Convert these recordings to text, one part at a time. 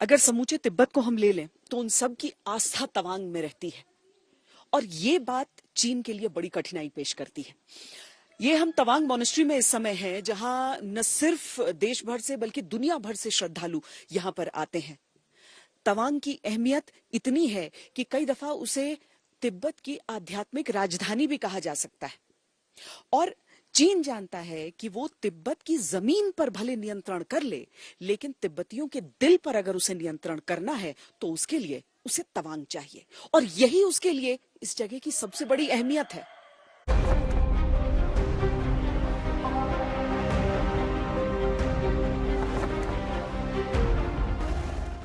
अगर समूचे तिब्बत को हम ले लें तो उन सब की आस्था तवांग में रहती है और ये बात चीन के लिए बड़ी कठिनाई पेश करती है। ये हम तवांग मॉनेस्ट्री में इस समय हैं जहां न सिर्फ देश भर से बल्कि दुनिया भर से श्रद्धालु यहां पर आते हैं। तवांग की अहमियत इतनी है कि कई दफा उसे तिब्बत की आध्यात्मिक राजधानी भी कहा जा सकता है और चीन जानता है कि वो तिब्बत की जमीन पर भले नियंत्रण कर ले, लेकिन तिब्बतियों के दिल पर अगर उसे नियंत्रण करना है तो उसके लिए उसे तवांग चाहिए और यही उसके लिए इस जगह की सबसे बड़ी अहमियत है।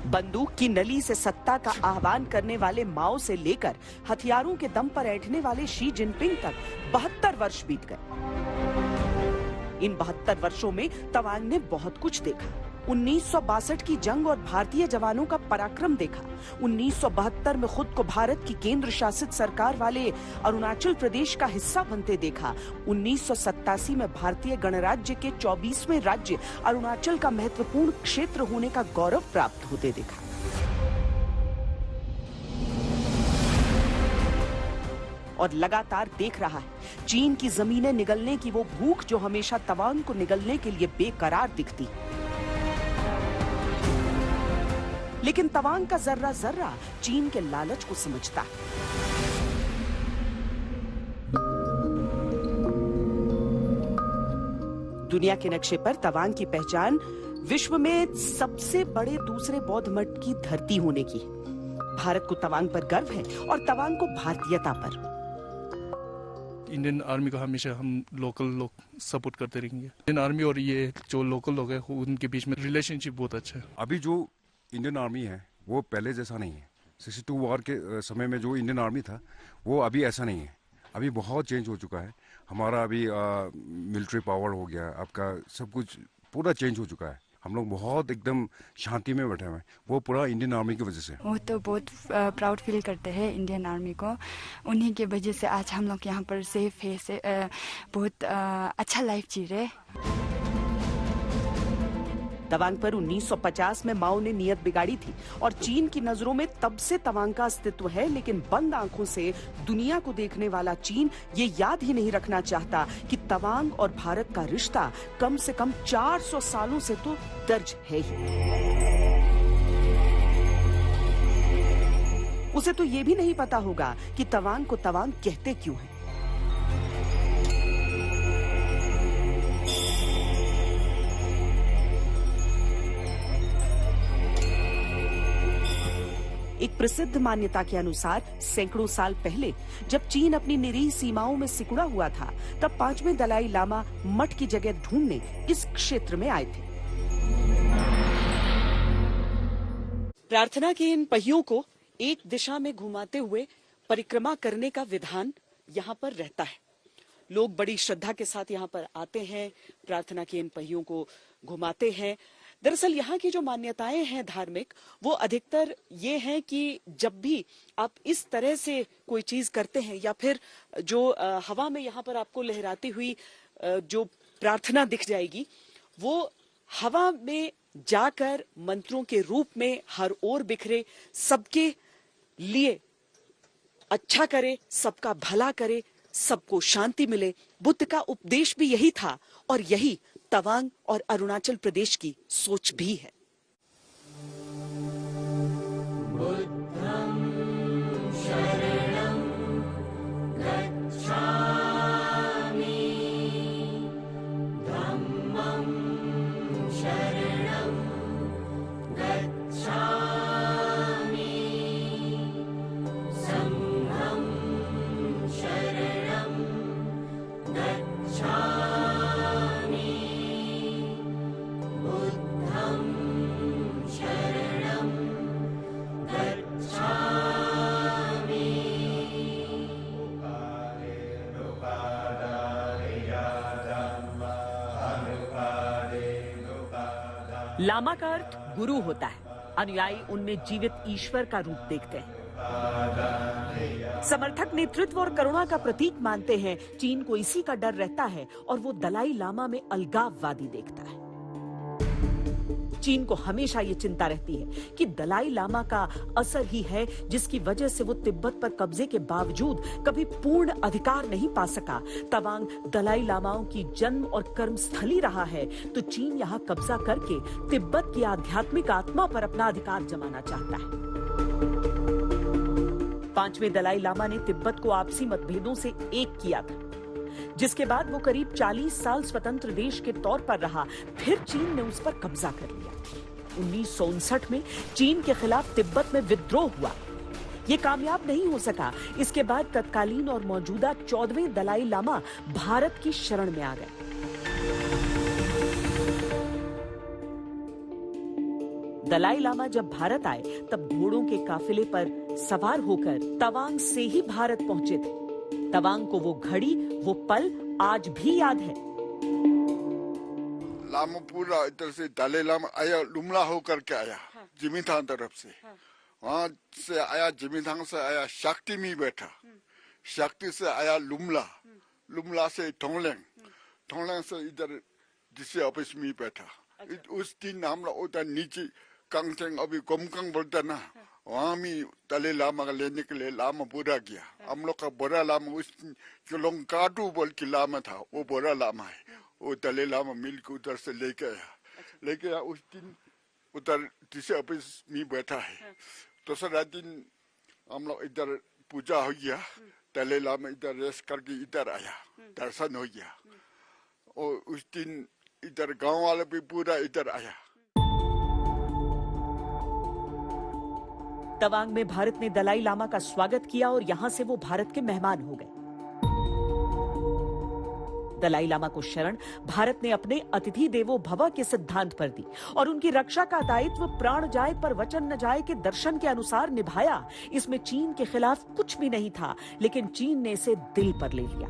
बंदूक की नली से सत्ता का आह्वान करने वाले माओ से लेकर हथियारों के दम पर ऐंठने वाले शी जिनपिंग तक 72 वर्ष बीत गए। इन 72 वर्षों में तवांग ने बहुत कुछ देखा। 1962 की जंग और भारतीय जवानों का पराक्रम देखा। 1972 में खुद को भारत की केंद्र शासित सरकार वाले अरुणाचल प्रदेश का हिस्सा बनते देखा। 1987 में भारतीय गणराज्य के 24वें राज्य अरुणाचल का महत्वपूर्ण क्षेत्र होने का गौरव प्राप्त होते देखा। और लगातार देख रहा है चीन की जमीनें निगलने की वो भूख जो हमेशा तवांग को निगलने के लिए बेकरार दिखती। लेकिन तवांग का जर्रा जर्रा चीन के लालच को समझता है। दुनिया के नक्शे पर तवांग की पहचान विश्व में सबसे बड़े दूसरे बौद्ध मठ की धरती होने की। भारत को तवांग पर गर्व है और तवांग को भारतीयता पर। इंडियन आर्मी को हमेशा हम लोकल लोग सपोर्ट करते रहेंगे। इंडियन आर्मी और ये जो लोकल लोग हैं उनके बीच में रिलेशनशिप बहुत अच्छा है। अभी जो इंडियन आर्मी है वो पहले जैसा नहीं है। 62 वॉर के समय में जो इंडियन आर्मी था वो अभी ऐसा नहीं है। अभी बहुत चेंज हो चुका है। हमारा अभी मिलिट्री पावर हो गया, आपका सब कुछ पूरा चेंज हो चुका है। हम लोग बहुत एकदम शांति में बैठे हुए हैं, वो पूरा इंडियन आर्मी की वजह से। वो तो बहुत प्राउड फील करते हैं इंडियन आर्मी को। उन्हीं की वजह से आज हम लोग यहाँ पर सेफ है, बहुत अच्छा लाइफ जी रहे। तवांग पर 1950 में माओ ने नियत बिगाड़ी थी और चीन की नजरों में तब से तवांग का अस्तित्व है, लेकिन बंद आंखों से दुनिया को देखने वाला चीन ये याद ही नहीं रखना चाहता कि तवांग और भारत का रिश्ता कम से कम 400 सालों से तो दर्ज है ही। उसे तो ये भी नहीं पता होगा कि तवांग को तवांग कहते क्यों हैं। एक प्रसिद्ध मान्यता के अनुसार सैकड़ों साल पहले जब चीन अपनी निरीह सीमाओं में सिकुड़ा हुआ था, तब 5वें दलाई लामा मठ की जगह ढूंढने इस क्षेत्र में आए थे। प्रार्थना के इन पहियों को एक दिशा में घुमाते हुए परिक्रमा करने का विधान यहाँ पर रहता है। लोग बड़ी श्रद्धा के साथ यहाँ पर आते हैं, प्रार्थना के इन पहियों को घुमाते हैं। दरअसल यहाँ की जो मान्यताएं हैं धार्मिक, वो अधिकतर ये हैं कि जब भी आप इस तरह से कोई चीज करते हैं या फिर जो हवा में यहाँ पर आपको लहराती हुई जो प्रार्थना दिख जाएगी, वो हवा में जाकर मंत्रों के रूप में हर ओर बिखरे, सबके लिए अच्छा करे, सबका भला करे, सबको शांति मिले। बुद्ध का उपदेश भी यही था और यही तवांग और अरुणाचल प्रदेश की सोच भी है। लामा का अर्थ गुरु होता है। अनुयायी उनमें जीवित ईश्वर का रूप देखते हैं। समर्थक नेतृत्व और करुणा का प्रतीक मानते हैं। चीन को इसी का डर रहता है और वो दलाई लामा में अलगाववादी देखता है। चीन को हमेशा ये चिंता रहती है कि दलाई लामा का असर ही है जिसकी वजह से वो तिब्बत पर कब्जे के बावजूद कभी पूर्ण अधिकार नहीं पा सका। तवांग दलाई लामाओं की जन्म और कर्म स्थली रहा है, तो चीन यहाँ कब्जा करके तिब्बत की आध्यात्मिक आत्मा पर अपना अधिकार जमाना चाहता है। 5वें दलाई लामा ने तिब्बत को आपसी मतभेदों से एक किया था, जिसके बाद वो करीब 40 साल स्वतंत्र देश के तौर पर रहा। फिर चीन ने उस पर कब्जा कर लिया। 1959 में चीन के खिलाफ तिब्बत में विद्रोह हुआ। ये कामयाब नहीं हो सका। इसके बाद तत्कालीन और मौजूदा 14वें दलाई लामा भारत की शरण में आ गए। दलाई लामा जब भारत आए तब घोड़ों के काफिले पर सवार होकर तवांग से ही भारत पहुंचे थे। तवांग को वो घड़ी, वो पल आज भी याद है। लामा पूरा इधर से दलाई लामा आया, लुमला होकर के आया। जिमीथांग तरफ से, वहां से आया, जिमीथांग से आया, शक्ति में बैठा। शक्ति से आया लुमला, लुमला से टोंगलेंग, टोंगलेंग से इधर जिसे ऑफिस में बैठा। उस दिन हम लोग उधर नीचे कांगचेंग, अभी गोमकांग बोलता ना, वहाँ में दलाई लामा का लेने के लिए लामा पूरा गया। हम लोग का बड़ा लामा उस लोंकाटू बोल के लामा था, वो बड़ा लामा है। वो दलाई लामा मिल के उधर से लेके आया। लेके आया उस दिन उधर जिसे ऑफिस में बैठा है। दूसरा दिन हम लोग इधर पूजा हो गया। दलाई लामा इधर रेस्ट करके इधर आया, दर्शन हो गया। और उस दिन इधर गांव वाले भी पूरा इधर आया। तवांग में भारत ने दलाई लामा का स्वागत किया और यहां से वो भारत के मेहमान हो गए। दलाई लामा को शरण भारत ने अपने अतिथि देवो भव के सिद्धांत पर दी और उनकी रक्षा का दायित्व प्राण जाए पर वचन न जाए के दर्शन के अनुसार निभाया। इसमें चीन के खिलाफ कुछ भी नहीं था, लेकिन चीन ने इसे दिल पर ले लिया।